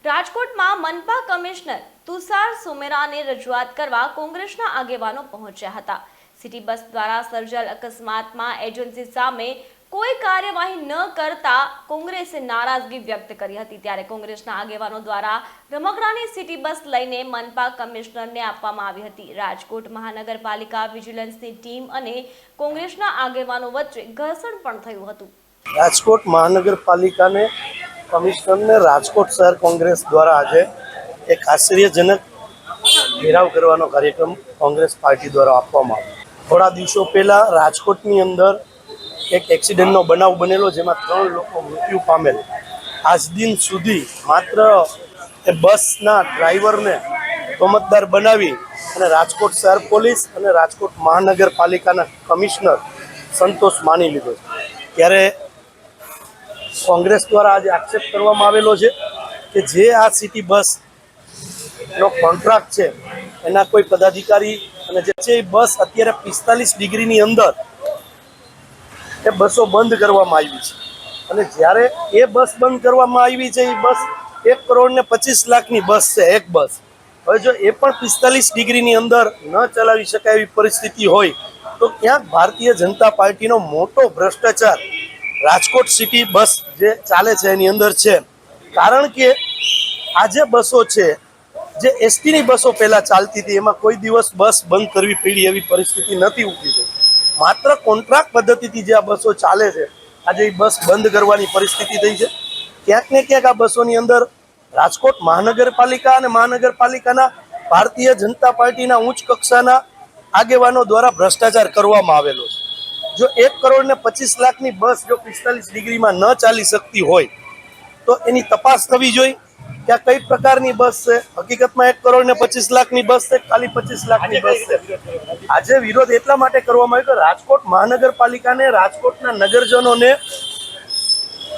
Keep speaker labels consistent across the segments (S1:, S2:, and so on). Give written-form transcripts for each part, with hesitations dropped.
S1: રાજકોટમાં મનપા કમિશનર તુષાર સુમેરાને રજૂઆત કરવા કોંગ્રેસના આગેવાનો પહોંચ્યા હતા। સિટી બસ દ્વારા સર્જાયેલ અકસ્માતમાં એજન્સી સામે કોઈ કાર્યવાહી ન કરતા કોંગ્રેસે નારાજગી વ્યક્ત કરી હતી। ત્યારે કોંગ્રેસના આગેવાનો દ્વારા રમકડાની સિટી બસ લઈને મનપા કમિશનરને આપવામાં આવી હતી। રાજકોટ મહાનગરપાલિકા વિજિલન્સની ટીમ અને કોંગ્રેસના આગેવાનો વચ્ચે ઘર્ષણ પણ થયું હતું।
S2: રાજકોટ મહાનગરપાલિકાને કમિશનરને રાજકોટ શહેર કોંગ્રેસ દ્વારા આજે એક આશ્ચર્યજનક ઘેરાવ કરવાનો કાર્યક્રમ કોંગ્રેસ પાર્ટી દ્વારા આપવામાં આવ્યો। થોડા દિવસો પહેલા રાજકોટની અંદર એક એક્સિડન્ટનો બનાવ બનેલો, જેમાં 3 લોકો મૃત્યુ પામેલ। આજ દિન સુધી માત્ર એ બસના ડ્રાઈવરને તોમતદાર બનાવી અને રાજકોટ શહેર પોલીસ અને રાજકોટ મહાનગરપાલિકાના કમિશનર સંતોષ માની લીધો છે। ત્યારે કોંગ્રેસ દ્વારા આજે આક્ષેપ કરવામાં આવેલો છે કે જે આ સિટી બસનો કોન્ટ્રાક્ટ છે એના કોઈ પદાધિકારી અને જે છે એ બસ અત્યારે 45 ડિગ્રીની અંદર એ બસો બંધ કરવામાં આવી છે, અને જ્યારે એ બસ બંધ કરવામાં આવી છે એ બસ 1,25,00,000ની બસ છે, એક બસ। હવે જો એ પણ 45 ડિગ્રીની અંદર ન ચલાવી શકાય એવી પરિસ્થિતિ હોય તો ક્યાંક ભારતીય જનતા પાર્ટીનો મોટો ભ્રષ્ટાચાર રાજકોટ સિટી બસ જે ચાલે છે એની અંદર છે। કારણ કે આ જે બસો છે, જે એસટીની બસો પહેલાં ચાલતી હતી, એમાં કોઈ દિવસ બસ બંધ કરવી પડી એવી પરિસ્થિતિ નથી ઊભી થઈ। માત્ર કોન્ટ્રાક્ટ પદ્ધતિથી જે આ બસો ચાલે છે, આજે એ બસ બંધ કરવાની પરિસ્થિતિ થઈ છે। ક્યાંક ને ક્યાંક આ બસોની અંદર રાજકોટ મહાનગરપાલિકા અને મહાનગરપાલિકાના ભારતીય જનતા પાર્ટીના ઉચ્ચ કક્ષાના આગેવાનો દ્વારા ભ્રષ્ટાચાર કરવામાં આવેલો છે। જો 1,25,00,000ની બસ જો 45 ડિગ્રીમાં ન ચાલી શકતી હોય તો એની તપાસ થવી જોઈએ કે આ કઈ પ્રકારની બસ છે। હકીકતમાં 1,25,00,000ની બસ છે, ખાલી 25,00,000ની બસ છે। આજે વિરોધ એટલા માટે કરવામાં આવ્યો કે રાજકોટ મહાનગરપાલિકાને રાજકોટના નગરજનોને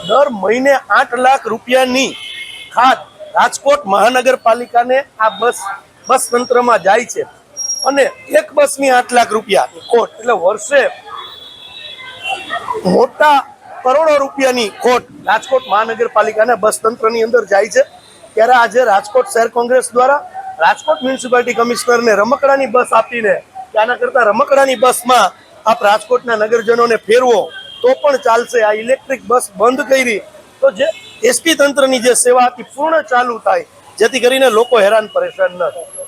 S2: દર મહિને 8 લાખ રૂપિયાની ખાત રાજકોટ મહાનગરપાલિકાને આ બસ તંત્રમાં જાય છે, અને એક બસની 8 લાખ રૂપિયા ખોટ, એટલે વર્ષે મોટા કરોડો રૂપિયાની ખોટ રાજકોટ મહાનગરપાલિકાના બસ તંત્રની અંદર જાય છે। ત્યારે આજે રાજકોટ શહેર કોંગ્રેસ દ્વારા રાજકોટ મ્યુનિસિપાલિટી કમિશનરને રમકડાની બસ આપીને આના કરતાં રમકડાની બસમાં આપ રાજકોટના નગરજનોને ફેરવો તો પણ ચાલશે, આ ઇલેક્ટ્રિક બસ બંધ કરી તો જે એસટી તંત્રની જે સેવા હતી પૂર્ણ ચાલુ થાય, જેથી કરીને લોકો હેરાન પરેશાન ન થાય।